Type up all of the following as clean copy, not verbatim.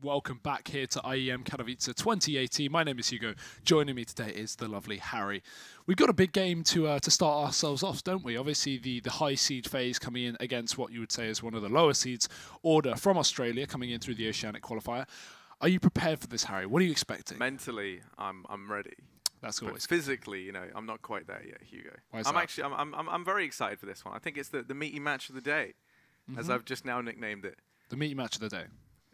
Welcome back here to IEM Katowice 2018. My name is Hugo. Joining me today is the lovely Harry. We've got a big game to start ourselves off, don't we? Obviously, the high seed FaZe coming in against what you would say is one of the lower seeds, Order from Australia, coming in through the Oceanic qualifier. Are you prepared for this, Harry? What are you expecting? Mentally, I'm ready. That's always but physically, you know, I'm not quite there yet, Hugo. Why is that? I'm very excited for this one. I think it's the meaty match of the day, as I've just now nicknamed it. The meaty match of the day.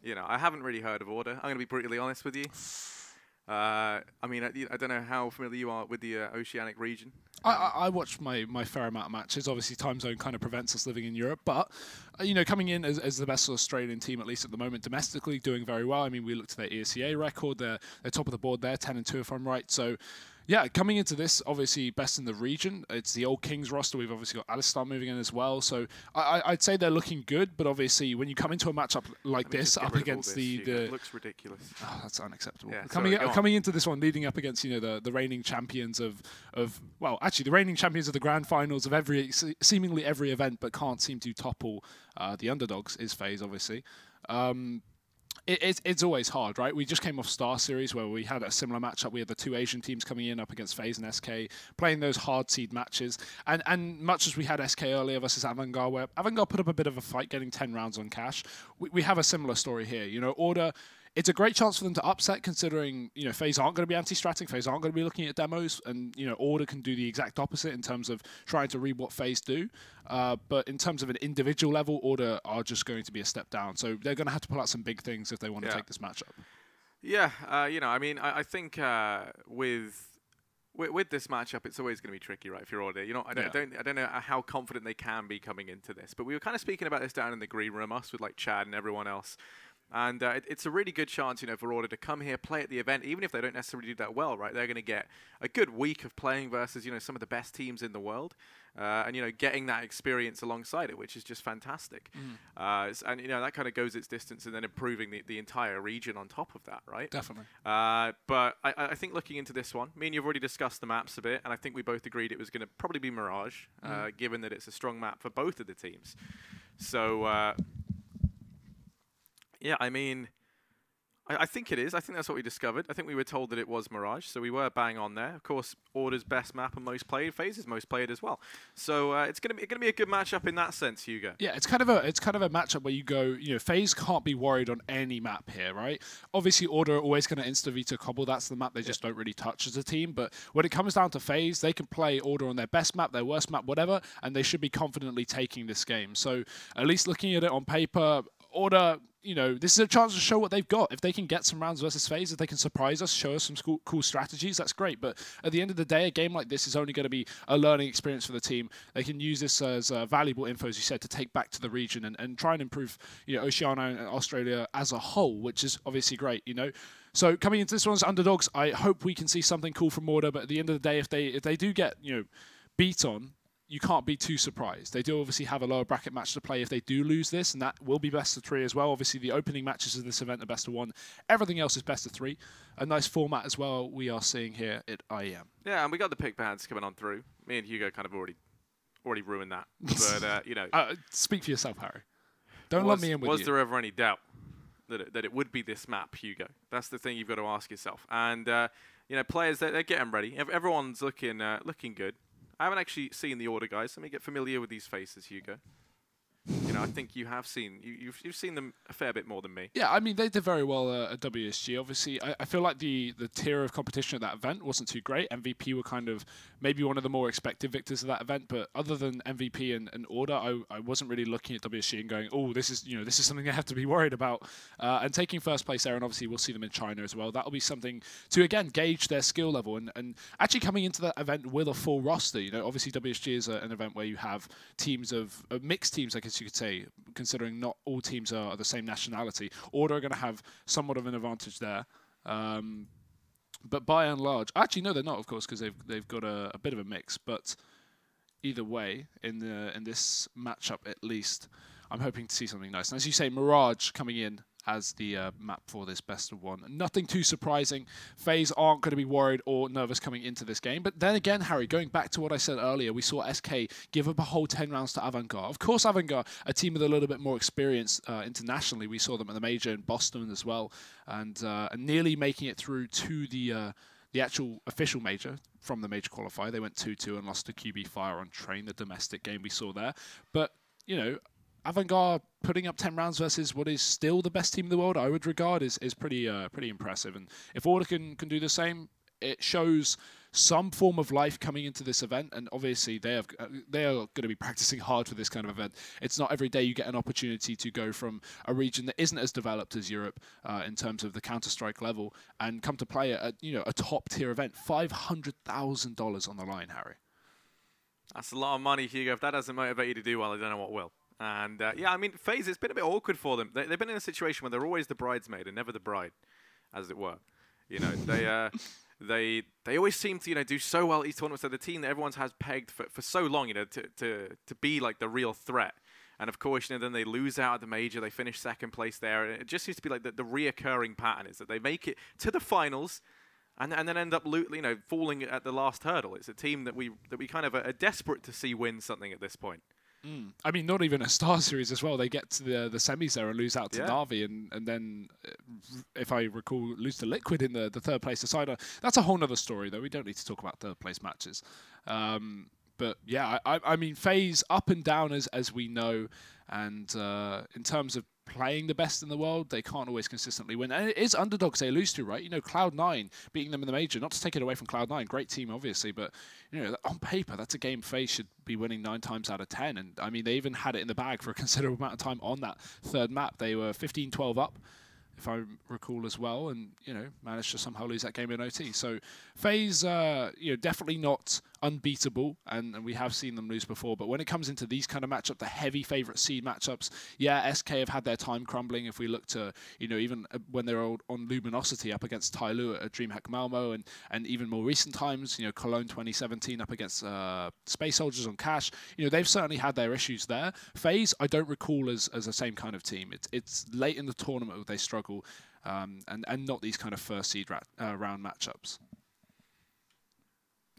You know, I haven't really heard of Order. I'm going to be brutally honest with you. I mean, I don't know how familiar you are with the Oceanic region. I watch my fair amount of matches. Obviously, time zone kind of prevents us living in Europe. But, you know, coming in as the best Australian team, at least at the moment, domestically, doing very well. I mean, we looked at their ESEA record. They're top of the board there, 10-2 if I'm right. So, yeah, coming into this, obviously best in the region. It's the old Kings roster. We've obviously got Alistar moving in as well. So I'd say they're looking good. But obviously, when you come into a matchup like this, up against the it looks ridiculous. Oh, that's unacceptable. Yeah, coming into this one, leading up against the reigning champions of well, actually the reigning champions of the grand finals of seemingly every event, but can't seem to topple the underdogs is FaZe, obviously. It's always hard, right? We just came off Star Series where we had a similar matchup. We had the two Asian teams coming in up against FaZe and SK, playing those hard seed matches. And much as we had SK earlier versus Avangard, where Avangard put up a bit of a fight, getting 10 rounds on cash, we have a similar story here. You know, Order, it's a great chance for them to upset, considering, you know, FaZe aren't going to be anti-stratting, FaZe aren't going to be looking at demos, and, you know, Order can do the exact opposite in terms of trying to read what FaZe do. But in terms of an individual level, Order are just going to be a step down. So they're going to have to pull out some big things if they want to take this matchup. Yeah, you know, I mean, I think with this matchup, it's always going to be tricky, right? If you're Order, you know, I don't know how confident they can be coming into this. But we were kind of speaking about this down in the green room, us with like Chad and everyone else. And it's a really good chance, you know, for Order to come here, play at the event, even if they don't necessarily do that well, right? They're going to get a good week of playing versus, you know, some of the best teams in the world. And, you know, getting that experience alongside it, which is just fantastic. And, you know, that kind of goes its distance and then improving the entire region on top of that, right? Definitely. But I think looking into this one, me and you've already discussed the maps a bit, and I think we both agreed it was going to probably be Mirage, given that it's a strong map for both of the teams. So... yeah, I mean, I think it is. I think that's what we discovered. I think we were told that it was Mirage, so we were bang on there. Of course, Order's best map and most played, FaZe's most played as well. So it's gonna be a good matchup in that sense, Hugo. Yeah, it's kind of a matchup where you go, you know, FaZe can't be worried on any map here, right? Obviously, Order are always going to insta-veto Cobble. That's the map they just don't really touch as a team. But when it comes down to FaZe, they can play Order on their best map, their worst map, whatever, and they should be confidently taking this game. So at least looking at it on paper, Order, you know, this is a chance to show what they've got. If they can get some rounds versus FaZe, if they can surprise us, show us some cool strategies, that's great. But at the end of the day, a game like this is only going to be a learning experience for the team. They can use this as valuable info, as you said, to take back to the region and try and improve, you know, Oceania and Australia as a whole, which is obviously great, you know. So coming into this one as underdogs, I hope we can see something cool from Order. But at the end of the day, if they do get, you know, beat on, you can't be too surprised. They do obviously have a lower bracket match to play if they do lose this, and that will be best of 3 as well. Obviously, the opening matches of this event are best of 1. Everything else is best of 3. A nice format as well we are seeing here at IEM. Yeah, and we got the pick bands coming on through. Me and Hugo kind of already ruined that. But, you know. Speak for yourself, Harry. Don't let me in with you. Was there ever any doubt that it would be this map, Hugo? That's the thing you've got to ask yourself. And, you know, players, they're getting ready. Everyone's looking good. I haven't actually seen the Order guys. Let me get familiar with these faces, Hugo. You know, I think you have seen you've seen them a fair bit more than me. Yeah, I mean they did very well at WSG. Obviously, I feel like the tier of competition at that event wasn't too great. MVP were kind of maybe one of the more expected victors of that event, but other than MVP and Order, I wasn't really looking at WSG and going, oh, this is something I have to be worried about. And taking first place there, and obviously we'll see them in China as well. That'll be something to again gauge their skill level and actually coming into that event with a full roster. You know, obviously WSG is an event where you have teams of mixed teams, I guess you could say, considering not all teams are the same nationality. Order are going to have somewhat of an advantage there. But by and large, actually, no, they're not, of course, because they've got a bit of a mix. But either way, in this matchup at least, I'm hoping to see something nice. And as you say, Mirage coming in as the map for this best of one. Nothing too surprising. FaZe aren't going to be worried or nervous coming into this game. But then again, Harry, going back to what I said earlier, we saw SK give up a whole 10 rounds to Avantgarde. Of course, Avantgarde, a team with a little bit more experience internationally. We saw them at the major in Boston as well, and nearly making it through to the actual official major from the major qualifier. They went 2-2 and lost to QB Fire on Train, the domestic game we saw there. But, you know, Avantgarde putting up 10 rounds versus what is still the best team in the world, I would regard, is pretty impressive. And if Order can do the same, it shows some form of life coming into this event. And obviously they are going to be practicing hard for this kind of event. It's not every day you get an opportunity to go from a region that isn't as developed as Europe in terms of the Counter-Strike level and come to play at a top tier event. $500,000 on the line, Harry. That's a lot of money, Hugo. If that doesn't motivate you to do well, I don't know what will. And yeah, I mean, FaZe, it's been a bit awkward for them. They've been in a situation where they're always the bridesmaid and never the bride, as it were. You know, they always seem to do so well at these tournaments. They're the team that everyone has pegged for so long, to be like the real threat. And of course, then they lose out at the major. They finish second place there. And it just seems to be like the reoccurring pattern is that they make it to the finals. And then end up, falling at the last hurdle. It's a team that we kind of are desperate to see win something at this point. I mean, not even a Star Series as well. They get to the semis there and lose out to Na'Vi, and then, if I recall, lose to Liquid in the third place decider. That's a whole nother story, though. We don't need to talk about third place matches. But yeah, I mean, FaZe up and down as we know, and in terms of playing the best in the world, they can't always consistently win. And it is underdogs they lose to, right? You know, Cloud9 beating them in the major, not to take it away from Cloud9, great team, obviously, but, on paper, that's a game FaZe should be winning 9 times out of 10. And, I mean, they even had it in the bag for a considerable amount of time on that third map. They were 15-12 up, if I recall as well, and, managed to somehow lose that game in OT. So FaZe, definitely not unbeatable, and we have seen them lose before, but when it comes into these kind of matchups, the heavy favorite seed matchups, yeah, SK have had their time crumbling. If we look to, even when they were on Luminosity up against Tyloo at DreamHack Malmo, and even more recent times, Cologne 2017 up against Space Soldiers on Cash, they've certainly had their issues there. FaZe, I don't recall as the same kind of team. It's late in the tournament where they struggle, and not these kind of first seed round matchups.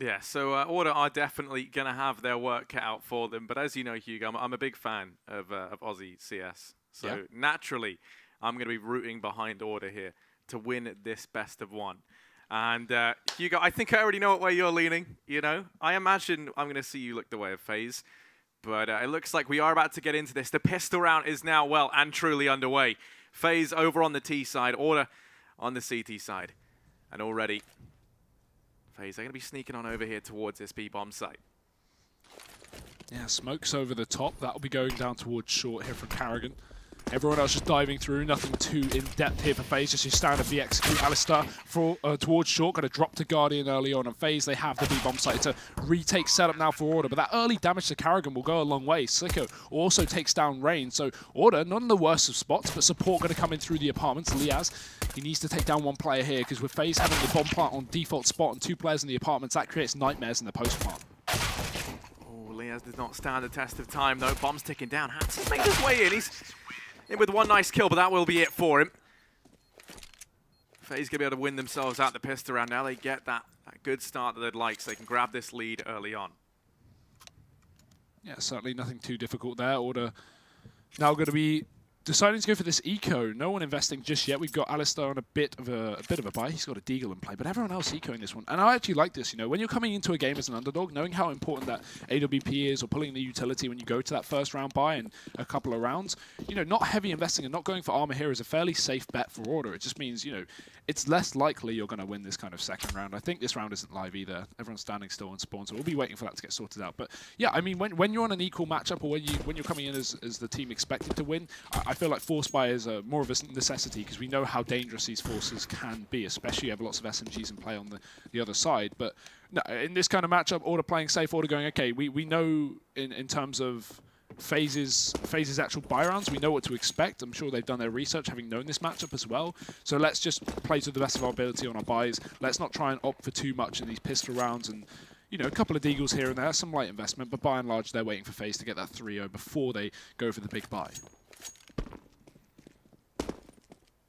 Yeah, so Order are definitely going to have their work cut out for them. But as you know, Hugo, I'm a big fan of Aussie CS. So naturally, I'm going to be rooting behind Order here to win this best of one. And Hugo, I think I already know what way you're leaning. I imagine I'm going to see you look the way of FaZe. But it looks like we are about to get into this. The pistol round is now well and truly underway. FaZe over on the T side, Order on the CT side. And already FaZe, they're going to be sneaking on over here towards this B-bomb site. Yeah, smokes over the top. That'll be going down towards short here from Karrigan. Everyone else just diving through. Nothing too in-depth here for FaZe. Just your standard B execute. Alistar towards short. Going to drop to Guardian early on. And FaZe, they have the B-bomb site. It's a retake setup now for Order. But that early damage to Karrigan will go a long way. Slicko also takes down Rain. So Order, not in the worst of spots, but support going to come in through the apartments. Liaz, he needs to take down one player here, because with FaZe having the bomb plant on default spot and 2 players in the apartments, that creates nightmares in the post plant. Oh, Liaz does not stand the test of time, though. Bomb's ticking down. Hansen's made his way in. He's in with one nice kill, but that will be it for him. FaZe going to be able to win themselves out the pistol round. Now they get that good start that they'd like, so they can grab this lead early on. Yeah, certainly nothing too difficult there. Order now going to be deciding to go for this eco. No one investing just yet. We've got Alistar on a bit of a buy. He's got a deagle in play, but everyone else ecoing this one. And I actually like this. When you're coming into a game as an underdog, knowing how important that AWP is, or pulling the utility when you go to that first round buy in a couple of rounds, not heavy investing and not going for armor here is a fairly safe bet for Order. It just means, it's less likely you're going to win this kind of second round. I think this round isn't live either. Everyone's standing still on spawn, so we'll be waiting for that to get sorted out. But yeah, I mean, when you're on an equal matchup, or when you're coming in as the team expected to win, I feel like Force Buy is more of a necessity, because we know how dangerous these forces can be, especially you have lots of SMGs in play on the other side. But no, in this kind of matchup, Order playing safe, Order going, okay, we know in terms of FaZe's actual buy rounds, we know what to expect. I'm sure they've done their research, having known this matchup as well. So let's just play to the best of our ability on our buys. Let's not try and opt for too much in these pistol rounds, and a couple of deagles here and there, some light investment, but by and large they're waiting for FaZe to get that 3-0 before they go for the big buy.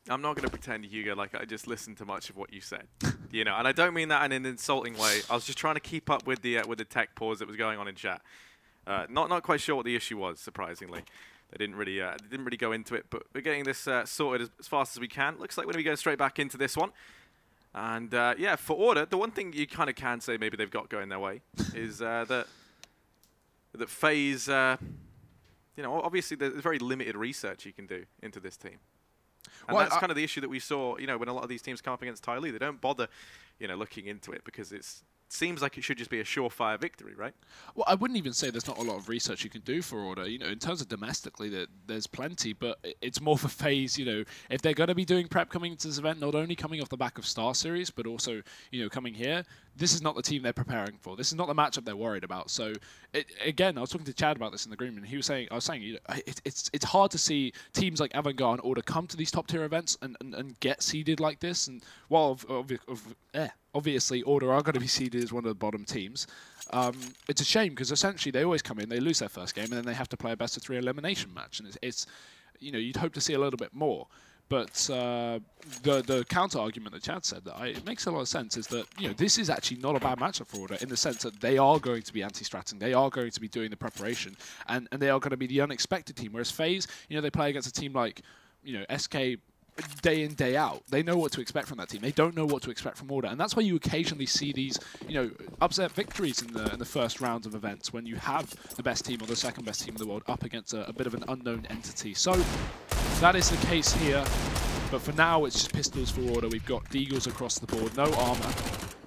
I'm not going to pretend, Hugo, like I just listened to much of what you said. You know, and I don't mean that in an insulting way. I was just trying to keep up with the tech pause that was going on in chat. Not quite sure what the issue was, surprisingly. They didn't really go into it, but we're getting this sorted as fast as we can. Looks like we're going to be going straight back into this one. And yeah, for Order, the one thing you kind of can say maybe they've got going their way is that FaZe, you know, obviously there's very limited research you can do into this team. And well, that's kind of the issue that we saw, you know, when a lot of these teams come up against Ty Lee. They don't bother, you know, looking into it because it seems like it should just be a surefire victory, right? Well, I wouldn't even say there's not a lot of research you can do for Order. You know, in terms of domestically, there's plenty, but it's more for FaZe, you know, if they're going to be doing prep coming into this event, not only coming off the back of Star Series, but also, you know, coming here, this is not the team they're preparing for. This is not the matchup they're worried about. So, again, I was talking to Chad about this in the green room. He was saying, I was saying, you know, it's hard to see teams like Avantgarde and Order come to these top tier events and get seeded like this. And while obviously Order are going to be seeded as one of the bottom teams, it's a shame because essentially they always come in, they lose their first game, and then they have to play a best of 3 elimination match. And it's you know, you'd hope to see a little bit more. But the counter argument that Chad said that it makes a lot of sense is that, you know, this is actually not a bad matchup for Order in the sense that they are going to be anti-stratting, they are going to be doing the preparation, and they are going to be the unexpected team. Whereas FaZe, you know, they play against a team like, you know, SK day in, day out. They know what to expect from that team. They don't know what to expect from Order, and that's why you occasionally see these, you know, upset victories in the first rounds of events when you have the best team or the second best team in the world up against a bit of an unknown entity. So that is the case here, but for now it's just pistols for Order. We've got Deagles across the board, no armor.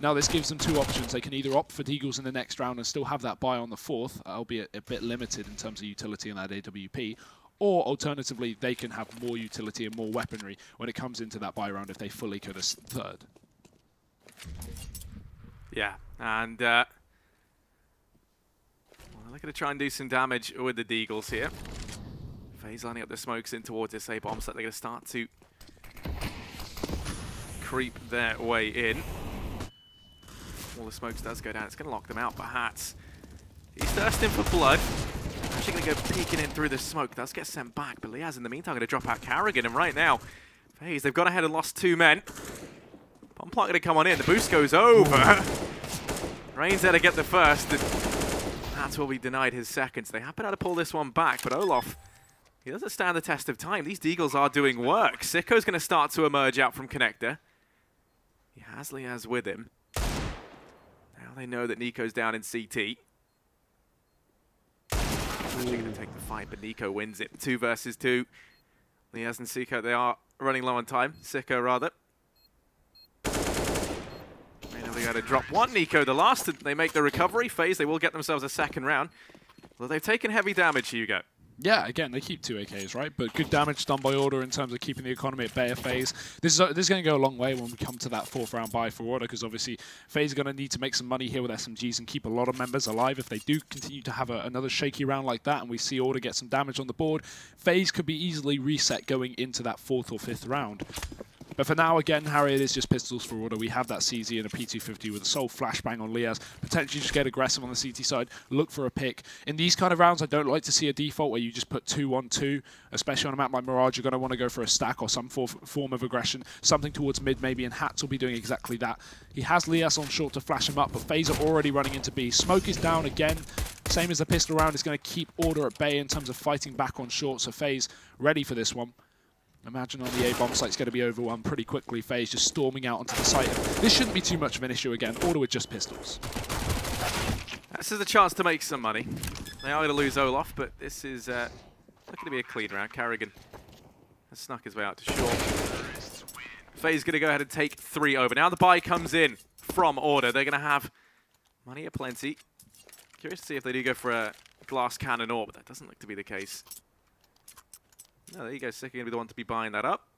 Now this gives them 2 options. They can either opt for Deagles in the next round and still have that buy on the 4th, albeit a bit limited in terms of utility in that AWP, or alternatively, they can have more utility and more weaponry when it comes into that buy round if they fully could as 3rd. Yeah, and well, they're going to try and do some damage with the Deagles here. FaZe lining up the smokes in towards this A bomb set. They're going to start to creep their way in. All the smokes does go down. It's going to lock them out, perhaps. He's thirsting for blood. Actually going to go peeking in through the smoke. That's get sent back, but Liaz in the meantime going to drop out Carrigan, and right now, FaZe, they've gone ahead and lost 2 men. Bombplot going to come on in. The boost goes over. Rain's there to get the first, and that's what we denied his seconds. They happen to pull this one back, but Olof, he doesn't stand the test of time. These Deagles are doing work. Sicko's going to start to emerge out from Connector. He has Liaz with him. Now they know that Nico's down in CT. Actually going to take the fight, but Nico wins it. 2 versus 2. Liaz and Sicko, they are running low on time. Sicko, rather. They know they got to drop 1. Nico, the last, they make the recovery. FaZe, they will get themselves a 2nd round. Well, they've taken heavy damage, Hugo. Yeah, again, they keep 2 AKs, right? But good damage done by Order in terms of keeping the economy at bay of FaZe. This is going to go a long way when we come to that 4th round buy for Order, because obviously FaZe are going to need to make some money here with SMGs and keep a lot of members alive. If they do continue to have another shaky round like that and we see Order get some damage on the board, FaZe could be easily reset going into that 4th or 5th round. But for now, again, Harry, it is just pistols for Order. We have that CZ and a P250 with a sole flashbang on Liaz. Potentially just get aggressive on the CT side, look for a pick. In these kind of rounds, I don't like to see a default where you just put 2-1-2, especially on a map like Mirage. You're going to want to go for a stack or some form of aggression, something towards mid maybe, and Hats will be doing exactly that. He has Liaz on short to flash him up, but FaZe are already running into B. Smoke is down again. Same as the pistol round, is going to keep Order at bay in terms of fighting back on short, so FaZe ready for this one. Imagine on the A-bomb site, it's going to be overwhelmed pretty quickly. FaZe just storming out onto the site. This shouldn't be too much of an issue again. Order with just pistols. This is a chance to make some money. They are going to lose Olaf, but this is not going to be a clean round. Carrigan has snuck his way out to short. FaZe going to go ahead and take 3 over. Now the buy comes in from Order. They're going to have money aplenty. Curious to see if they do go for a glass cannon or, but that doesn't look to be the case. No, there you go. Sicko going to be the one to be buying that up.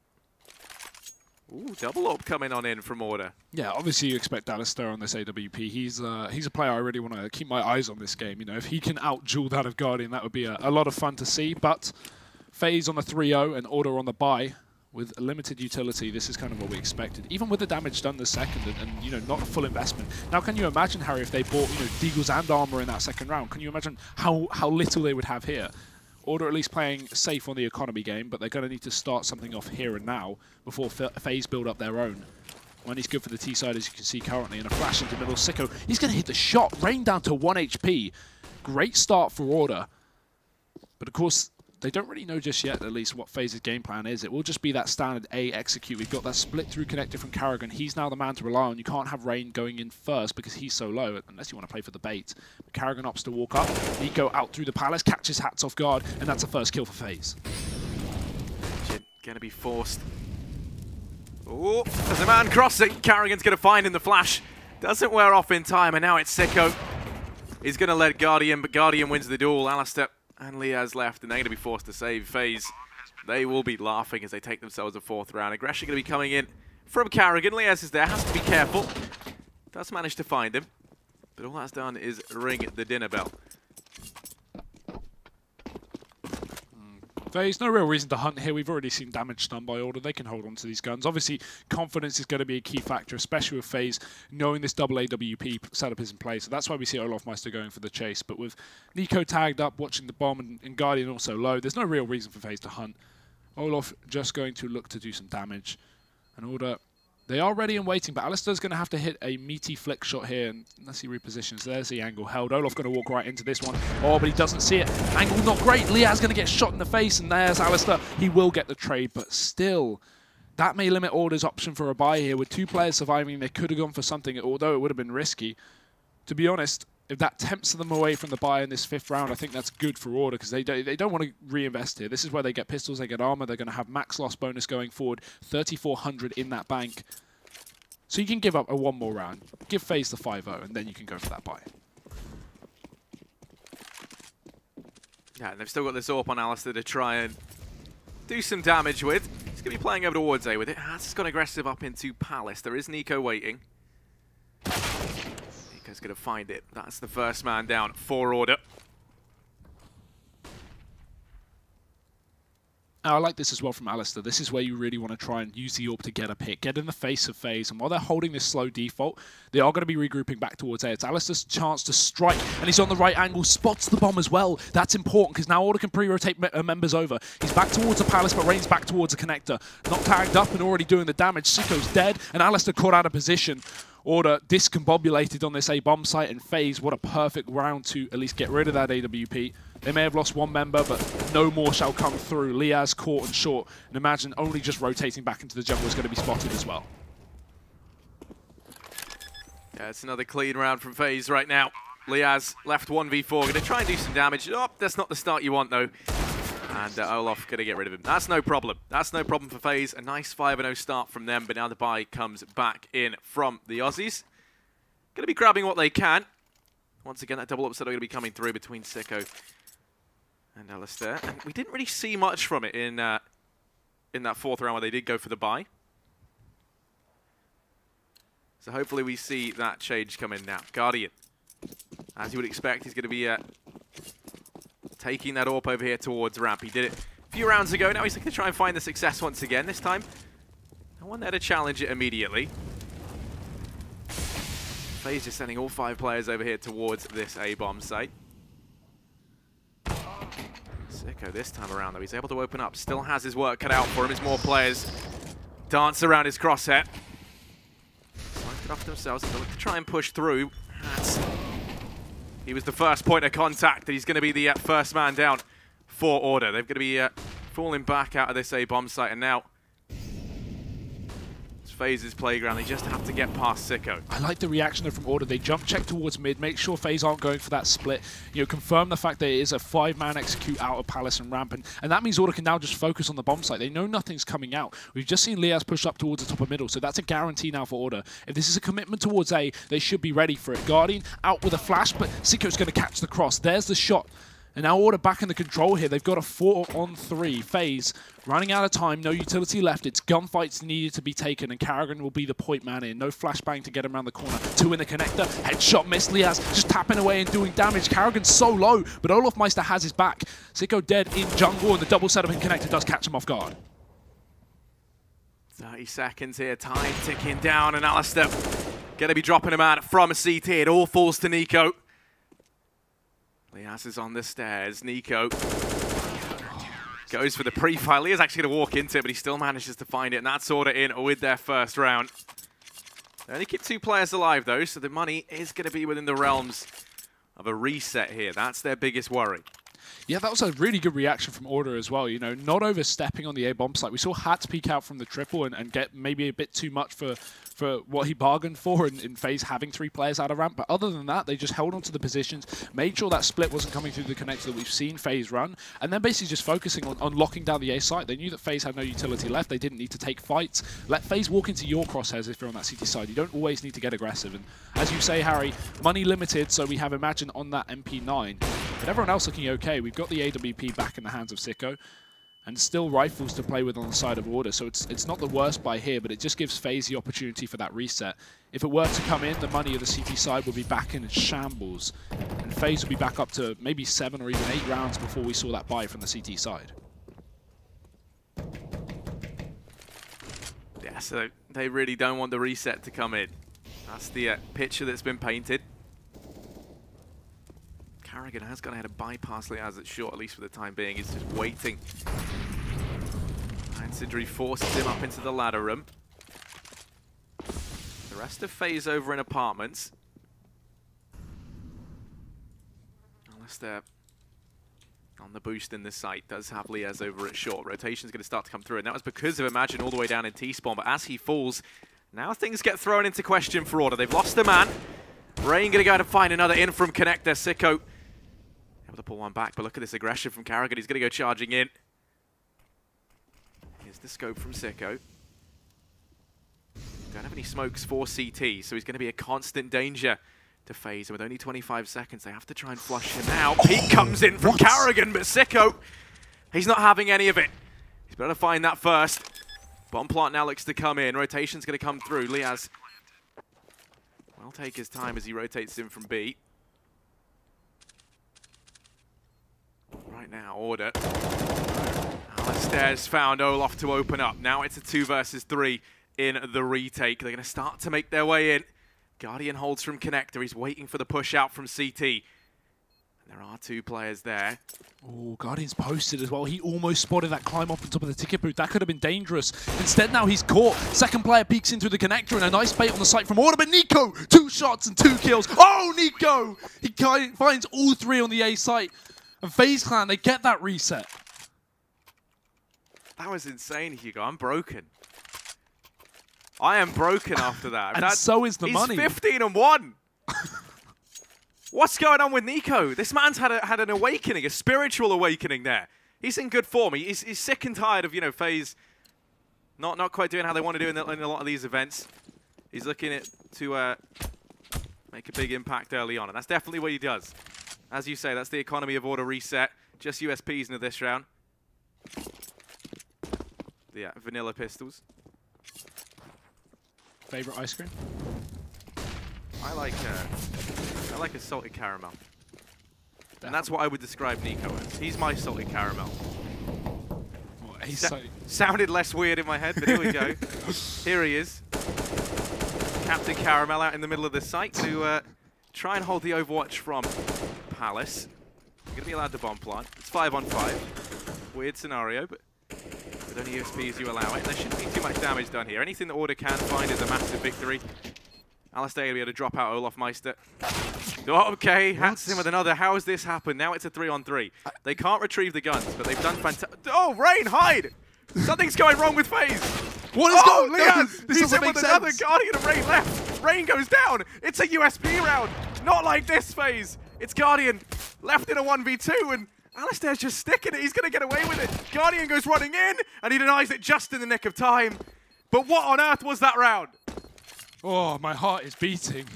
Ooh, double up coming on in from Order. Yeah, obviously you expect Alistair on this AWP. He's a player I really want to keep my eyes on this game. You know, if he can out-duel that of Guardian, that would be a lot of fun to see. But FaZe on the 3-0 and Order on the buy with limited utility. This is kind of what we expected. Even with the damage done the second and you know, not a full investment. Now, can you imagine, Harry, if they bought, you know, Deagles and armor in that 2nd round? Can you imagine how little they would have here? Order at least playing safe on the economy game, but they're going to need to start something off here and now before FaZe build up their own. Money's good for the T side, as you can see currently, and a flash into middle. Sicko, he's going to hit the shot. Rain down to 1 HP. Great start for Order. But of course, they don't really know just yet, at least, what FaZe's game plan is. It will just be that standard A execute. We've got that split through connector from Karrigan. He's now the man to rely on. You can't have Rain going in first because he's so low, unless you want to play for the bait. But Karrigan opts to walk up. Nico out through the palace, catches Hats off guard, and that's a first kill for FaZe. Gonna be forced. Oh, there's a man crossing. Karrigan's gonna find him. The flash doesn't wear off in time, and now it's Sicko. He's gonna let Guardian, but Guardian wins the duel. Alistair and Liaz left, and they're going to be forced to save FaZe. They will be laughing as they take themselves a 4th round. Aggression going to be coming in from Karrigan. Liaz is there, has to be careful. Does manage to find him, but all that's done is ring the dinner bell. There's no real reason to hunt here. We've already seen damage done by Order. They can hold on to these guns. Obviously, confidence is going to be a key factor, especially with FaZe knowing this double AWP setup is in place. So that's why we see Olofmeister going for the chase. But with Nico tagged up, watching the bomb, and Guardian also low, there's no real reason for FaZe to hunt. Olof just going to look to do some damage. And Order, they are ready and waiting, but Alistair's going to have to hit a meaty flick shot here, and unless he repositions, there's the angle held. Olof going to walk right into this one. Oh, but he doesn't see it. Angle not great. Liaz going to get shot in the face, and there's Alistair. He will get the trade, but still, that may limit Order's option for a buy here. With 2 players surviving, they could have gone for something, although it would have been risky. To be honest, if that tempts them away from the buy in this 5th round, I think that's good for Order, because they don't want to reinvest here. This is where they get pistols, they get armor, they're going to have max loss bonus going forward, 3,400 in that bank. So you can give up a 1 more round, give FaZe the 5-0, and then you can go for that buy. Yeah, and they've still got this AWP on Alistair to try and do some damage with. He's going to be playing over towards A with it. Has gone aggressive up into Palace. There is Nico waiting. Nico's going to find it. That's the first man down for Order. Now, I like this as well from Alistair. This is where you really want to try and use the AWP to get a pick, get in the face of FaZe, and while they're holding this slow default, they are going to be regrouping back towards A. It's Alistair's chance to strike, and he's on the right angle, spots the bomb as well. That's important, because now Order can pre-rotate members over. He's back towards the palace, but Rain's back towards the connector. Not tagged up and already doing the damage. Sicko's dead, and Alistair caught out of position. Order discombobulated on this A bomb site, and FaZe, what a perfect round to at least get rid of that AWP. They may have lost 1 member, but no more shall come through. Liaz caught and short, and imagine only just rotating back into the jungle is going to be spotted as well. Yeah, it's another clean round from FaZe right now. Liaz left 1v4, going to try and do some damage. Oh, that's not the start you want though. And Olaf going to get rid of him. That's no problem. That's no problem for FaZe. A nice 5-0 start from them, but now the buy comes back in from the Aussies. Going to be grabbing what they can. Once again, that double upset are going to be coming through between Sicko and Alistair. And we didn't really see much from it in that 4th round where they did go for the buy. So hopefully we see that change come in now. Guardian, as you would expect, he's going to be taking that AWP over here towards ramp. He did it a few rounds ago. Now he's going to try and find the success once again. This time, no one there to challenge it immediately. FaZe just sending all 5 players over here towards this A-bomb site. Sicko this time around, though. He's able to open up. Still has his work cut out for him as more players dance around his crosshair. Slice it off themselves. They'll look to try and push through. He was the first point of contact. He's going to be the first man down for Order. They're going to be falling back out of this A-bomb site, and now it's FaZe's playground. They just have to get past Sicko. I like the reaction from Order. They jump check towards mid, make sure FaZe aren't going for that split. You know, confirm the fact that it is a 5-man execute out of Palace and ramp, and that means Order can now just focus on the bomb site. They know nothing's coming out. We've just seen Liaz push up towards the top of middle, so that's a guarantee now for Order. If this is a commitment towards A, they should be ready for it. Guardian out with a flash, but Sicko's going to catch the cross. There's the shot. And now Order back in the control here. They've got a 4-on-3. FaZe running out of time. No utility left. It's gunfights needed to be taken, and Karrigan will be the point man in. No flashbang to get him around the corner. 2 in the connector. Headshot missed. Liaz just tapping away and doing damage. Karrigan's so low, but Olofmeister has his back. Sicko dead in jungle, and the double setup in connector does catch him off guard. 30 seconds here. Time ticking down, and Alistair going to be dropping him out from a CT. It all falls to Nico. Liaz is on the stairs. Nico Goes for the pre-fire. Leah's actually going to walk into it, but he still manages to find it, and that's Order in with their first round. They only keep 2 players alive, though, so the money is going to be within the realms of a reset here. That's their biggest worry. Yeah, that was a really good reaction from Order as well. You know, not overstepping on the A-bomb site. We saw Hats peek out from the triple and get maybe a bit too much for what he bargained for in FaZe having 3 players out of ramp. But other than that, they just held on to the positions, made sure that split wasn't coming through the connector that we've seen FaZe run, and then basically just focusing on locking down the A site. They knew that FaZe had no utility left. They didn't need to take fights. Let FaZe walk into your crosshairs if you're on that CT side. You don't always need to get aggressive. And as you say, Harry, money limited, so we have Imagine on that MP9. But everyone else looking okay. We've got the AWP back in the hands of Sicko, and still rifles to play with on the side of Order. So it's not the worst buy here, but it just gives FaZe the opportunity for that reset. If it were to come in, the money of the CT side would be back in shambles, and FaZe would be back up to maybe 7 or even 8 rounds before we saw that buy from the CT side. Yeah, so they really don't want the reset to come in. That's the picture that's been painted. Carrigan has gone ahead and bypass Liaz at short, at least for the time being. He's just waiting. And Sidri forces him up into the ladder room. The rest of FaZe over in apartments. Unless they're on the boost in this site, does have Liaz over at short. Rotation's going to start to come through, and that was because of Imagine all the way down in T-spawn. But as he falls, now things get thrown into question for Order. They've lost a man. Rain going to go to find another in from Connector. Sicko able to pull one back, but look at this aggression from Carrigan. He's going to go charging in. Here's the scope from Sicko. Don't have any smokes for CT, so he's going to be a constant danger to FaZe. And with only 25 seconds, they have to try and flush him out. Peek comes in from Carrigan, but Sicko, he's not having any of it. He's better find that first. Bomb plant now looks to come in. Rotation's going to come through. Liaz will take his time as he rotates in from B. Right now, Order. Alistair's found Olaf to open up. Now it's a 2 versus 3 in the retake. They're going to start to make their way in. Guardian holds from Connector. He's waiting for the push out from CT. And there are 2 players there. Oh, Guardian's posted as well. He almost spotted that climb up on top of the ticket booth. That could have been dangerous. Instead, now he's caught. Second player peeks in through the connector, and a nice bait on the site from Order. But Nico, 2 shots and 2 kills. Oh, Nico! He finds all 3 on the A site. And FaZe Clan, they get that reset. That was insane, Hugo. I'm broken. I am broken after that. And so is the money. He's 15-1. What's going on with Nico? This man's had an awakening, a spiritual awakening there. He's in good form. He's sick and tired of, you know, FaZe not quite doing how they want to do in a lot of these events. He's looking to make a big impact early on, and that's definitely what he does. As you say, that's the economy of Order reset. Just USPs into this round. Yeah, vanilla pistols. Favorite ice cream? I like a salted caramel. Definitely. And that's what I would describe Nico as. He's my salted caramel. Well, he's sounded less weird in my head, but here we go. Here he is. Captain Caramel out in the middle of the site to try and hold the Overwatch from Palace. You're going to be allowed to bomb plant. It's 5-on-5. Weird scenario, but with only USPs you allow it. There shouldn't be too much damage done here. Anything that Order can find is a massive victory. Alistair will be able to drop out Olaf Meister. Oh, okay, Hats in with another. How has this happened? Now it's a 3-on-3. They can't retrieve the guns, but they've done fantastic. Oh, Rain, hide! Something's going wrong with FaZe. What is going on? Liaz! He's in with another Guardian of Rain left. Rain goes down. It's a USP round. Not like this, FaZe. It's Guardian left in a 1v2, and Alistair's just sticking it. He's going to get away with it. Guardian goes running in, and he denies it just in the nick of time. But what on earth was that round? Oh, my heart is beating.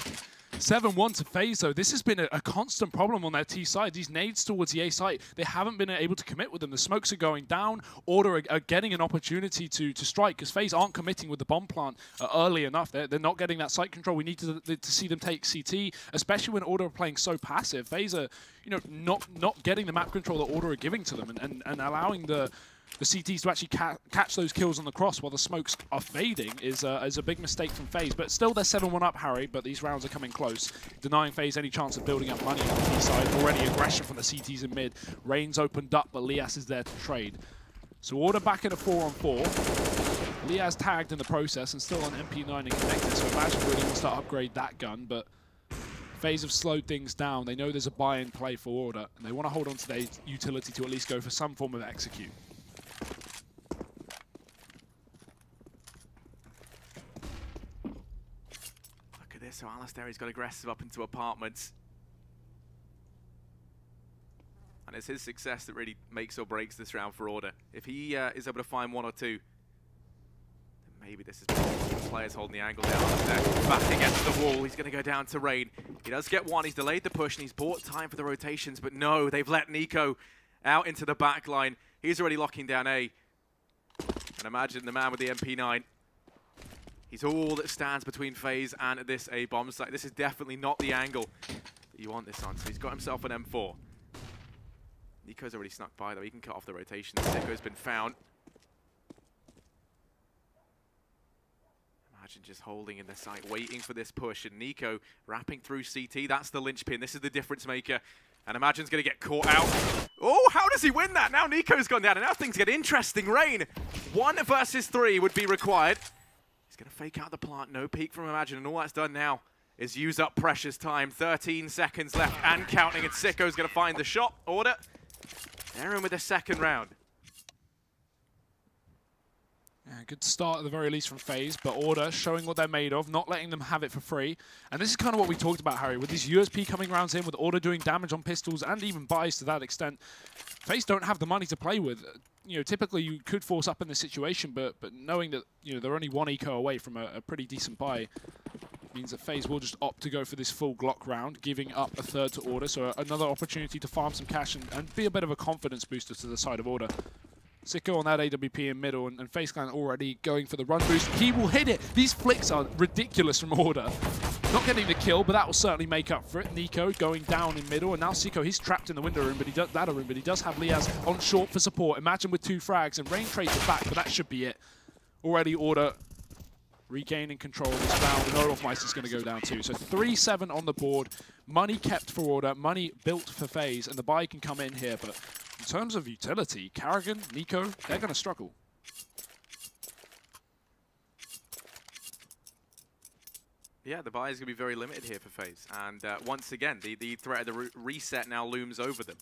7-1 to FaZe, though. This has been a constant problem on their T side. These nades towards the A site, they haven't been able to commit with them. The smokes are going down. Order are getting an opportunity to strike because FaZe aren't committing with the bomb plant early enough. They're not getting that site control. We need to see them take CT, especially when Order are playing so passive. FaZe are, you know, not getting the map control that Order are giving to them and allowing the CTs to actually catch those kills on the cross while the smokes are fading is a big mistake from FaZe. But still, they're 7-1 up, Harry, but these rounds are coming close, denying FaZe any chance of building up money on the T side. Already aggression from the CTs in mid. Rain's opened up, but Lias is there to trade. So Order back in a 4-on-4. Liaz tagged in the process and still on MP9 and connected, so Imagine really wants to upgrade that gun, but FaZe have slowed things down. They know there's a buy-in play for Order, and they want to hold on to their utility to at least go for some form of execute. Look at this, so Alistair, he's got aggressive up into apartments. And it's his success that really makes or breaks this round for Order. If he is able to find one or two, then maybe this is players holding the angle down. Alistair back against the wall. He's going to go down to Rain. He does get one. He's delayed the push and he's bought time for the rotations, but no, they've let Nico out into the back line. He's already locking down A. And Imagine the man with the MP9. He's all that stands between FaZe and this A bomb site. This is definitely not the angle that you want this on. So he's got himself an M4. Nico's already snuck by though. He can cut off the rotation. Sicko's been found. Imagine just holding in the site, waiting for this push, and Nico wrapping through CT. That's the linchpin. This is the difference maker. And Imagine's going to get caught out. Oh, how does he win that? Now Nico's gone down, and now things get interesting. Rain, 1 versus 3 would be required. He's going to fake out the plant. No peek from Imagine, and all that's done now is use up precious time. 13 seconds left and counting, and Sicko's going to find the shot. Order. They're in with the second round. Yeah, good start at the very least from FaZe, but Order showing what they're made of, not letting them have it for free. And this is kind of what we talked about, Harry, with these USP coming rounds in, with Order doing damage on pistols and even buys to that extent. FaZe don't have the money to play with. You know, typically you could force up in this situation, but knowing that, you know, they're only 1 eco away from a pretty decent buy means that FaZe will just opt to go for this full Glock round, giving up a third to Order. So another opportunity to farm some cash and be a bit of a confidence booster to the side of Order. Sicko on that AWP in middle, and FaZe Clan already going for the run boost. He will hit it. These flicks are ridiculous from Order. Not getting the kill, but that will certainly make up for it. Nico going down in middle, and now Sicko, he's trapped in the window room, but he does have Liaz on short for support. Imagine with 2 frags, and Rain trades it back, but that should be it. Already Order regaining control of this round, and Olofmeister's going to go down too. So 3-7 on the board. Money kept for Order, money built for FaZe, and the buy can come in here, but in terms of utility, Karrigan, Nico, they're going to struggle. Yeah, the buy is going to be very limited here for FaZe. And once again, the threat of the reset now looms over them.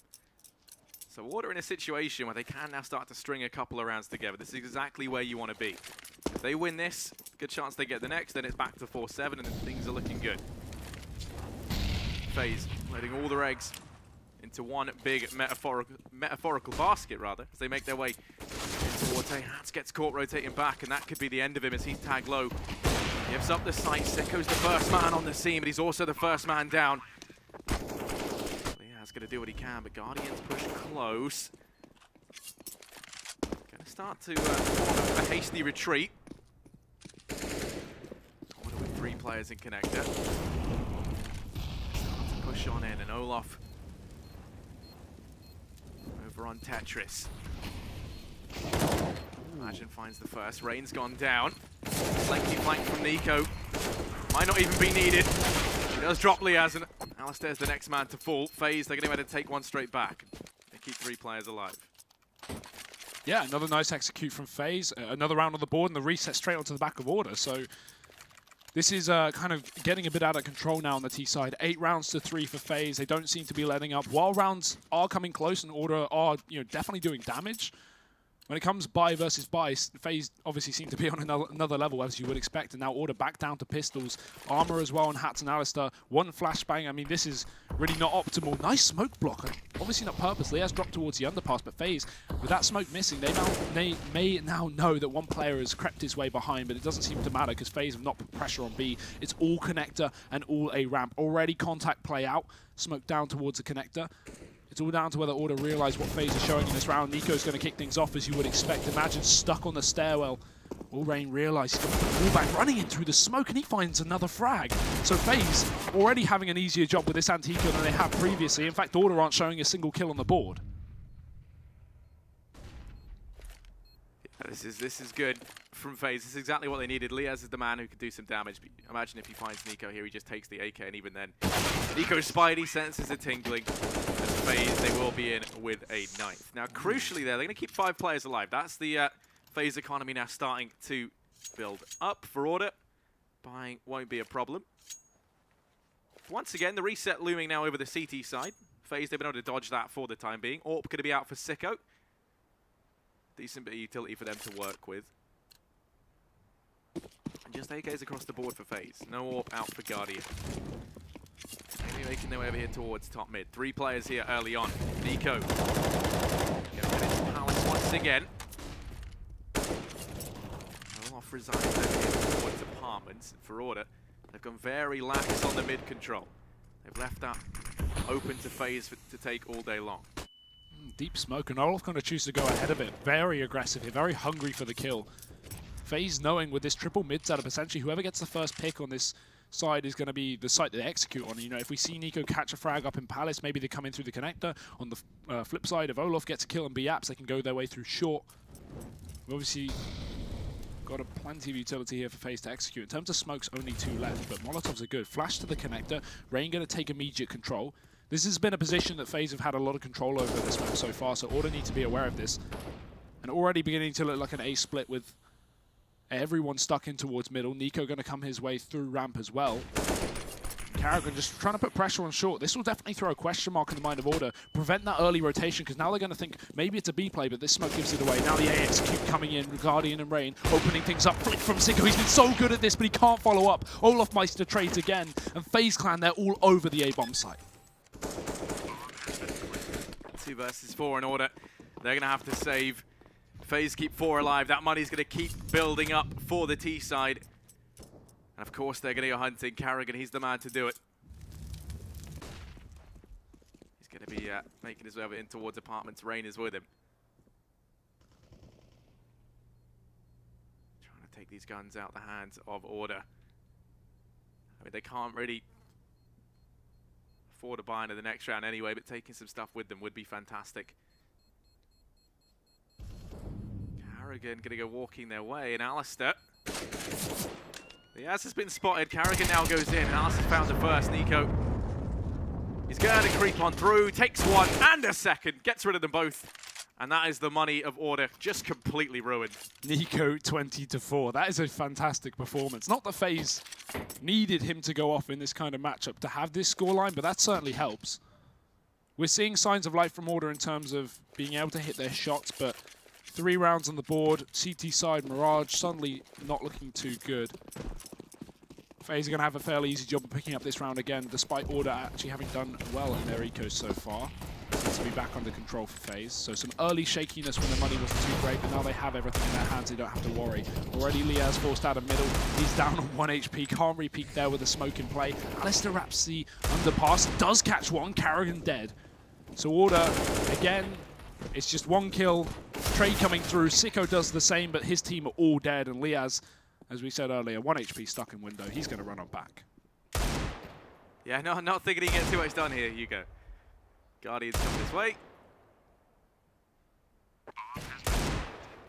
So Order in a situation where they can now start to string a couple of rounds together. This is exactly where you want to be. If they win this, good chance they get the next, then it's back to 4-7 and things are looking good. FaZe letting all their eggs into one big metaphorical basket, rather, as they make their way towards A. Hats gets caught rotating back, and that could be the end of him as he's tagged low. Gives up the sight. Sicko's the first man on the scene, but he's also the first man down. He's going to do what he can, but Guardians push close. Going to start to form a hasty retreat. Order with 3 players in connector. Start to push on in, and Olaf over on Tetris. Imagine finds the first. Rain's gone down. Lengthy flank from Nico. Might not even be needed. He does drop Liaz, and Alistair's the next man to fall. FaZe, they're going to be able to take one straight back. They keep 3 players alive. Yeah, another nice execute from FaZe. Another round on the board, and the reset straight onto the back of Order. So this is kind of getting a bit out of control now on the T side. 8 rounds to 3 for FaZe. They don't seem to be letting up. While rounds are coming close and Order are, you know, definitely doing damage, when it comes buy versus buy, FaZe obviously seem to be on another level, as you would expect, and now Order back down to pistols. Armor as well on Hats and Alistair. 1 flashbang. I mean, this is really not optimal. Nice smoke block. Obviously not purposely. He has dropped towards the underpass, but FaZe, with that smoke missing, they may now know that one player has crept his way behind, but it doesn't seem to matter because FaZe have not put pressure on B. It's all connector and all A ramp. Already contact play out. Smoke down towards the connector. It's all down to whether Order realise what FaZe is showing in this round. Nico's going to kick things off, as you would expect. Imagine stuck on the stairwell. Will Rain realise he's got the fallback running in through the smoke, and he finds another frag. So FaZe already having an easier job with this anti-eco than they have previously. In fact, Order aren't showing a single kill on the board. Yeah, this is good from FaZe. This is exactly what they needed. Liaz is the man who can do some damage. But imagine if he finds Nico here, he just takes the AK, and even then, Nico's spidey senses are tingling. FaZe, they will be in with a ninth. Now, crucially there, they're going to keep 5 players alive. That's the FaZe economy now starting to build up for Order. Buying won't be a problem. Once again, the reset looming now over the CT side. FaZe, they've been able to dodge that for the time being. AWP going to be out for Sicko. Decent bit of utility for them to work with. And just AKs across the board for FaZe. No AWP out for Guardian. Maybe making their way over here towards top mid. 3 players here early on. Nico. Going into Palace once again. Off resigns over here towards apartments. For Order, they've gone very lax on the mid control. They've left that open to FaZe to take all day long. Deep smoke, and Olof going to choose to go ahead of it. Very aggressive here, very hungry for the kill. FaZe knowing with this triple mid setup, essentially whoever gets the first pick on this side is going to be the site that they execute on. You know, if we see Nico catch a frag up in Palace, maybe they come in through the connector. On the flip side, if Olof gets a kill on B-Apps, they can go their way through short. We've obviously got plenty of utility here for FaZe to execute. In terms of smokes, only 2 left, but Molotovs are good. Flash to the connector. Rain going to take immediate control. This has been a position that FaZe have had a lot of control over this map so far, so Order need to be aware of this. And already beginning to look like an A split with everyone stuck in towards middle. Nico going to come his way through ramp as well. Carrigan just trying to put pressure on short. This will definitely throw a question mark in the mind of Order. Prevent that early rotation, because now they're going to think maybe it's a B play, but this smoke gives it away. Now the A execute coming in, Guardian and Rain opening things up. Flick from Sicko. He's been so good at this, but he can't follow up. Olofmeister trades again, and FaZe Clan, they're all over the A-bomb site. 2 versus 4 in Order. They're going to have to save. FaZe keep 4 alive. That money's going to keep building up for the T side. And of course, they're going to go hunting. Carrigan, he's the man to do it. He's going to be making his way over in towards apartments. Rain is with him. Trying to take these guns out the hands of Order. I mean, they can't really afford to buy into the next round anyway, but taking some stuff with them would be fantastic. Carrigan going to go walking their way, and Alistair. The Yaz has been spotted. Carrigan now goes in. Alistair found the first. Nico. He's going to creep on through. Takes 1 and a second. Gets rid of them both. And that is the money of Order just completely ruined. Nico 20-4. That is a fantastic performance. Not that FaZe needed him to go off in this kind of matchup to have this scoreline, but that certainly helps. We're seeing signs of life from Order in terms of being able to hit their shots, but 3 rounds on the board. CT side, Mirage suddenly not looking too good. FaZe are going to have a fairly easy job of picking up this round again, despite Order actually having done well in their ecos so far. Seems to be back under control for FaZe. So some early shakiness when the money wasn't too great, but now they have everything in their hands, they don't have to worry. Already Liaz forced out of middle. He's down on 1 HP, can't repeat there with a smoke in play. Alistair wraps the underpass, does catch 1, Carrigan dead. So Order, again, it's just 1 kill, trade coming through. Sicko does the same, but his team are all dead, and Liaz, as we said earlier, 1 HP stuck in window. He's going to run on back. Yeah, no, not thinking he gets too much done here, Hugo. Guardians come this way.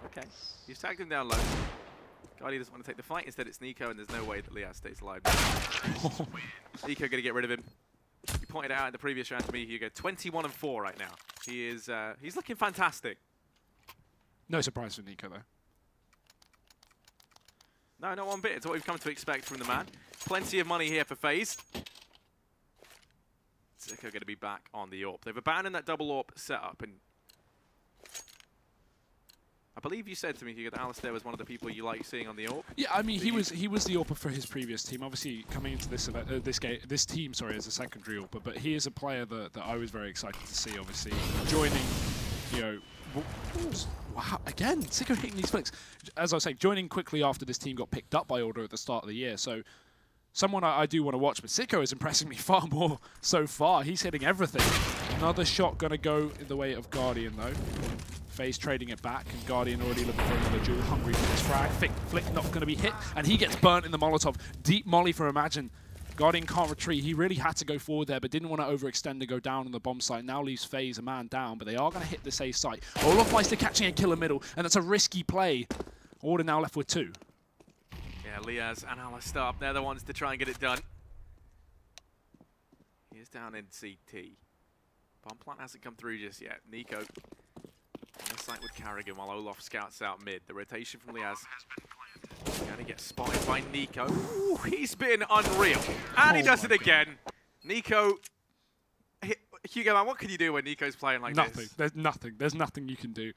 Okay, you've tagged him down low. Guardian doesn't want to take the fight. Instead, it's Nico, and there's no way that Liaz stays alive. Nico going to get rid of him. You pointed out in the previous round to me, Hugo, 21-4 right now. He is, he's looking fantastic. No surprise for Nico, though. No, not one bit. It's what we've come to expect from the man. Plenty of money here for FaZe. Sicko going to be back on the AWP. They've abandoned that double AWP setup, and I believe you said to me, Hugo, that Alistair was one of the people you like seeing on the AWP. Yeah, I mean, he was the AWPer for his previous team. Obviously, coming into this event, this team, sorry, as a secondary AWPer, but he is a player that I was very excited to see. Obviously, joining, you know, wow, again, Sicko hitting these flicks. As I was saying, joining quickly after this team got picked up by Order at the start of the year, so someone I do want to watch, but Sicko is impressing me far more so far. He's hitting everything. Another shot going to go in the way of Guardian, though. FaZe trading it back, and Guardian already looking for another duel, hungry for this frag. Flick not going to be hit, and he gets burnt in the Molotov. Deep molly for Imagine. Guardian can't retreat. He really had to go forward there, but didn't want to overextend and go down on the bomb site. Now leaves FaZe a man down, but they are going to hit this A site. Olofmeister catching a killer middle, and that's a risky play. Order now left with 2. Yeah, Liaz and Alistair, they're the ones to try and get it done. He is down in CT. Bomb plant hasn't come through just yet. Nico on the site with Carrigan while Olaf scouts out mid. The rotation from Liaz. Gonna get spotted by Nico. Ooh, he's been unreal. And he does it again. Nico, Hugo, man, what can you do when Nico's playing like this? There's nothing. There's nothing you can do.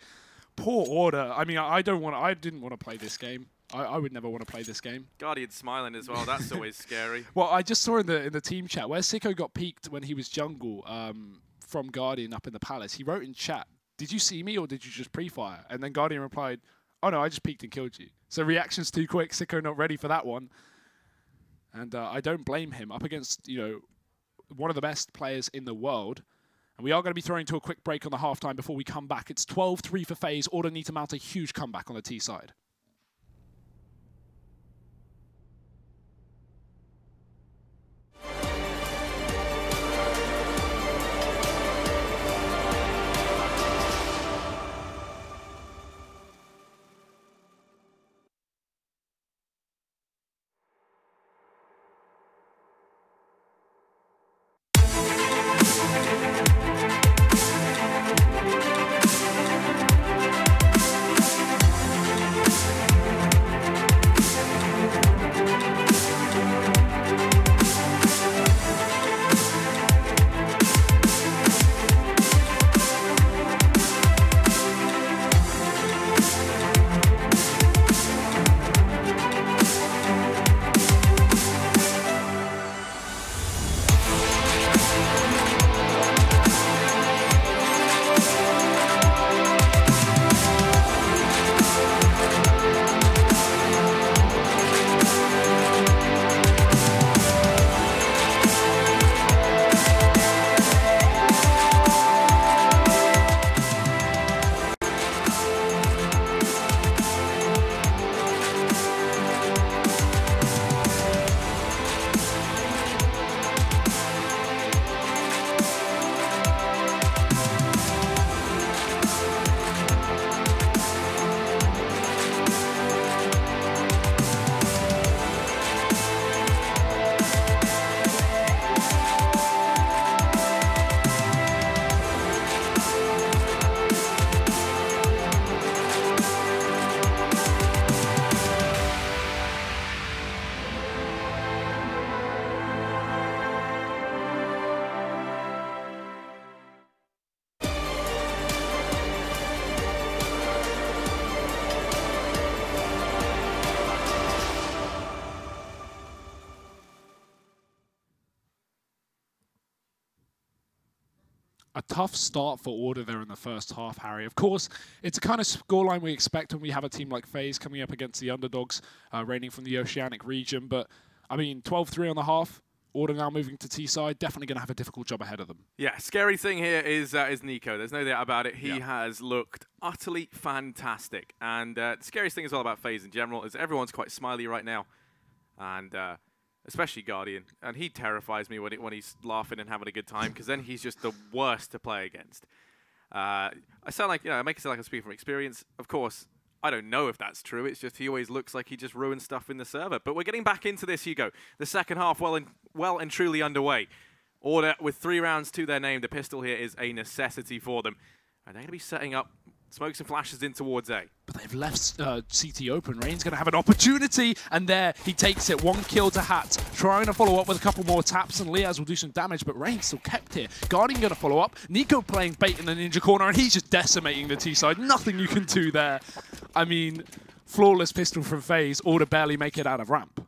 Poor Order. I mean, I didn't want to play this game. I would never want to play this game. Guardian smiling as well. That's always scary. Well, I just saw in the team chat where Sicko got peeked when he was jungle from Guardian up in the palace. He wrote in chat, "Did you see me or did you just pre-fire?" And then Guardian replied, "Oh no, I just peeked and killed you." So reaction's too quick. Sicko not ready for that one. And I don't blame him. Up against, you know, one of the best players in the world. And we are going to be throwing to a quick break on the halftime before we come back. It's 12-3 for FaZe. Order need to mount a huge comeback on the T side. A tough start for Order there in the first half, Harry. Of course, it's a kind of scoreline we expect when we have a team like FaZe coming up against the underdogs, reigning from the Oceanic region. But, I mean, 12-3 on the half. Order now moving to T-side, definitely going to have a difficult job ahead of them. Yeah, scary thing here is Nico. There's no doubt about it. He has looked utterly fantastic. And the scariest thing as well about FaZe in general is everyone's quite smiley right now. And especially Guardian. And he terrifies me when he's laughing and having a good time, because then he's just the worst to play against. I sound like, I make it sound like I'm speaking from experience. Of course, I don't know if that's true. It's just he always looks like he just ruins stuff in the server. But we're getting back into this, Hugo. The second half well and truly underway. Order with 3 rounds to their name. The pistol here is a necessity for them. And they're going to be setting up smokes and flashes in towards A. But they've left CT open. Rain's going to have an opportunity. And there, he takes it. 1 kill to Hat. Trying to follow up with a couple more taps. And Liaz will do some damage. But Rain still kept here. Guardian going to follow up. Nico playing bait in the ninja corner. And he's just decimating the T side. Nothing you can do there. I mean, flawless pistol from FaZe. Order barely make it out of ramp.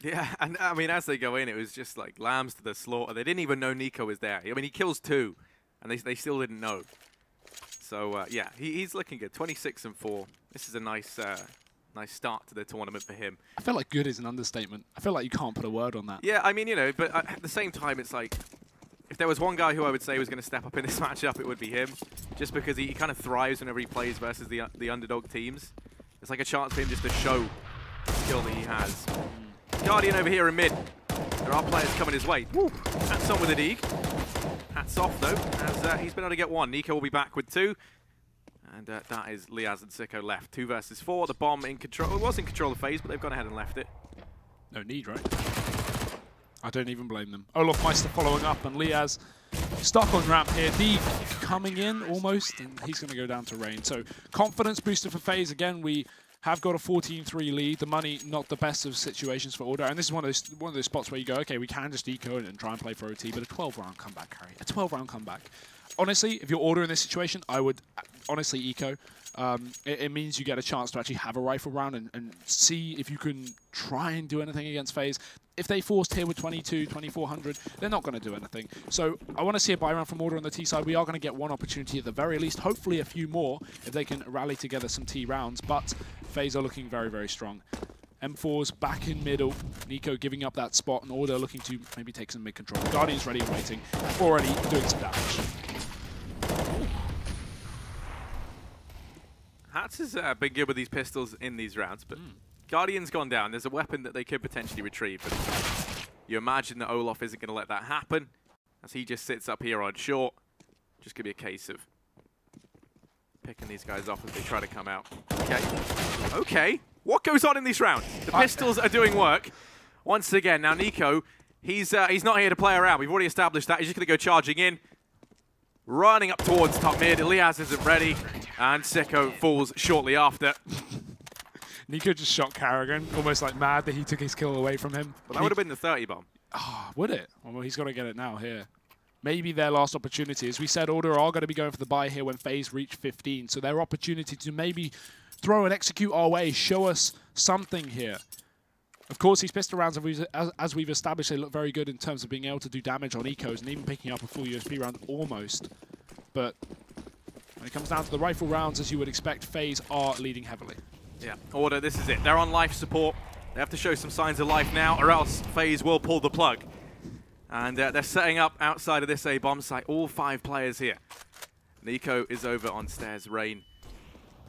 Yeah, and I mean, as they go in, it was just like lambs to the slaughter. They didn't even know Nico was there. I mean, he kills 2. And they still didn't know. So, yeah, he's looking good. 26-4. This is a nice nice start to the tournament for him. I feel like good is an understatement. I feel like you can't put a word on that. Yeah, I mean, but at the same time, it's like, if there was one guy who I would say was going to step up in this matchup, it would be him. Just because he kind of thrives whenever he plays versus the underdog teams. It's like a chance for him just to show the skill that he has. Guardian over here in mid. There are players coming his way. Woo! Hats on with a dig. Hats off, though, as he's been able to get 1. Nico will be back with 2. And that is Liaz and Sicko left. 2 versus 4. The bomb in control. It was in control of FaZe, but they've gone ahead and left it. No need, right? I don't even blame them. Olofmeister following up, and Liaz stuck on ramp here. D coming in almost, and he's going to go down to Rain. So confidence booster for FaZe. Again, we have got a 14-3 lead. The money, not the best of situations for Order. And this is one of those spots where you go, okay, we can just eco and try and play for OT, but a 12-round comeback, Harry. A 12-round comeback. Honestly, if you're Order in this situation, I would honestly eco. It means you get a chance to actually have a rifle round and see if you can try and do anything against FaZe. If they forced here with 22, 2400, they're not going to do anything. So I want to see a buy round from Order on the T side. We are going to get one opportunity at the very least, hopefully a few more if they can rally together some T rounds. But FaZe are looking very, very strong. M4's back in middle. Nico giving up that spot, and Order looking to maybe take some mid control. Guardian's ready and waiting, already doing some damage. Hats has been good with these pistols in these rounds, but Guardian's gone down. There's a weapon that they could potentially retrieve, but you imagine that Olof isn't going to let that happen, as he just sits up here on short. Just going to be a case of picking these guys off as they try to come out. Okay. What goes on in these rounds? The pistols are doing work. Once again, now Nico, he's not here to play around. We've already established that. He's just going to go charging in. Running up towards top mid. Liaz isn't ready. And Sicko falls shortly after. Nico just shot Karrigan, almost like mad that he took his kill away from him. Well, that would have been the 30 bomb. Oh, would it? Well, he's got to get it now here. Maybe their last opportunity. As we said, Order are going to be going for the buy here when FaZe reach 15. So their opportunity to maybe throw and execute our way, show us something here. Of course, these pistol rounds, as we've established, they look very good in terms of being able to do damage on ecos and even picking up a full USP round almost. But when it comes down to the rifle rounds, as you would expect, FaZe are leading heavily. Yeah, Order, this is it. They're on life support. They have to show some signs of life now, or else FaZe will pull the plug. And they're setting up outside of this A bomb site. All 5 players here. Nico is over on stairs. Rain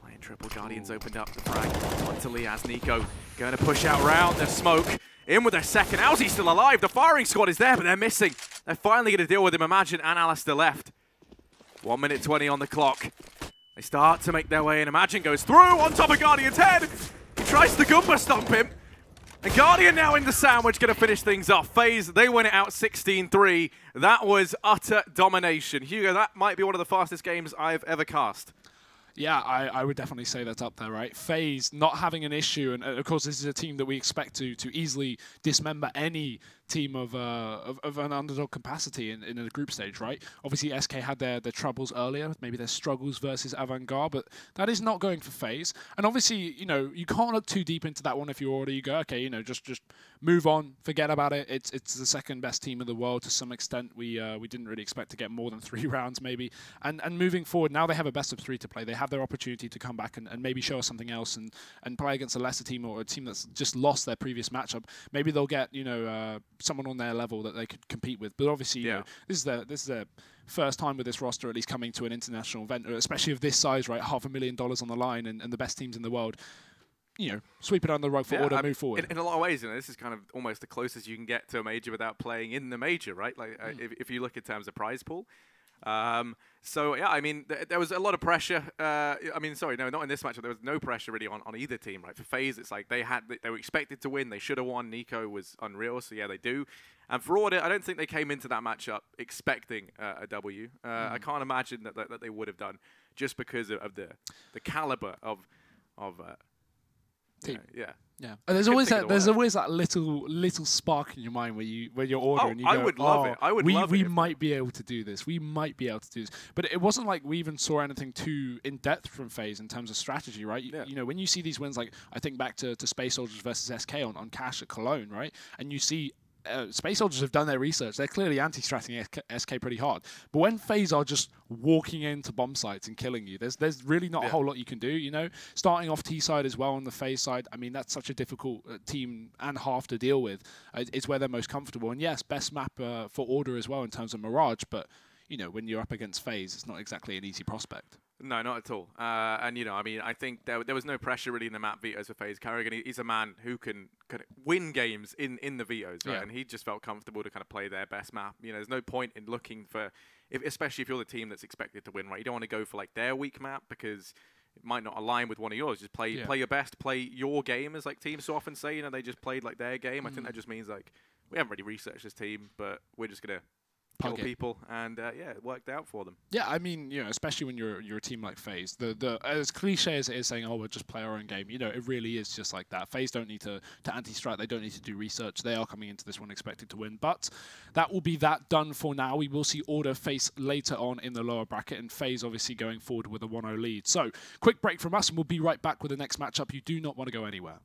playing triple. Guardians opened up the frag onto Liaz. Nico going to push out round the smoke. In with their second. How's he still alive? The firing squad is there, but they're missing. They're finally going to deal with him. Imagine and Alistair left. 1 minute 20 on the clock. They start to make their way, and Imagine goes through on top of Guardian's head. He tries to Goomba stomp him. And Guardian now in the sandwich, going to finish things off. FaZe, they win it out 16-3. That was utter domination. Hugo, that might be one of the fastest games I've ever cast. Yeah, I would definitely say that's up there, right? FaZe not having an issue, and of course this is a team that we expect to easily dismember any team of an underdog capacity in a group stage, right? Obviously SK had their troubles earlier, maybe their struggles versus Avantgarde, but that is not going for FaZe. And obviously, you know, you can't look too deep into that one if you're already, you go, okay, you know, just move on, forget about it. It's the second best team in the world to some extent. We didn't really expect to get more than 3 rounds maybe. And moving forward, now they have a best of 3 to play. They have their opportunity to come back and maybe show us something else and play against a lesser team or a team that's just lost their previous matchup. Maybe they'll get, you know, someone on their level that they could compete with. But obviously, you know, this is their first time with this roster at least coming to an international event, especially of this size, right? $500,000 on the line and the best teams in the world. You know, sweep it under the rug for Order, move forward. In a lot of ways, you know, this is kind of almost the closest you can get to a major without playing in the major, right? Like, if you look in terms of prize pool. So, yeah, I mean, there was a lot of pressure. I mean, sorry, no, not in this match. There was no pressure really on either team, right? For FaZe, it's like they were expected to win. They should have won. Nico was unreal, so yeah, they do. And for Order, I don't think they came into that matchup expecting a W. I can't imagine that they would have done just because of the caliber of team. Yeah. And there's always that little spark in your mind where you're Order and you go, I would love it. I would love it. We might be able to do this. We might be able to do this. But it wasn't like we even saw anything too in depth from FaZe in terms of strategy, right? You know, when you see these wins, like I think back to Space Soldiers versus SK on Cash at Cologne, right? And you see Space Soldiers have done their research. They're clearly anti-stratting SK pretty hard. But when FaZe are just walking into bomb sites and killing you, there's really not a whole lot you can do, you know? Starting off T side as well on the FaZe side, I mean, that's such a difficult team and half to deal with. It's where they're most comfortable. And yes, best map for Order as well in terms of Mirage, but, you know, when you're up against FaZe, it's not exactly an easy prospect. No, not at all. And, you know, I mean, I think there was no pressure really in the map vetoes for FaZe. Karrigan, he's a man who can kind of win games in the vetoes, right? And he just felt comfortable to kind of play their best map. You know, there's no point in looking for, especially if you're the team that's expected to win, right? You don't want to go for, like, their weak map because it might not align with one of yours. Just play your best, play your game, as, like, teams so often say. You know, they just played, like, their game. I think that just means, like, we haven't really researched this team, but we're just going to kill people, and yeah, it worked out for them. Yeah, I mean, you know, especially when you're a team like FaZe, the as cliche as it is saying, oh, we'll just play our own game, you know, it really is just like that. FaZe don't need to anti-strat, they don't need to do research. They are coming into this one expecting to win, but that will be that done for now. We will see Order face later on in the lower bracket, and FaZe obviously going forward with a 1-0 lead. So, quick break from us, and we'll be right back with the next matchup. You do not want to go anywhere.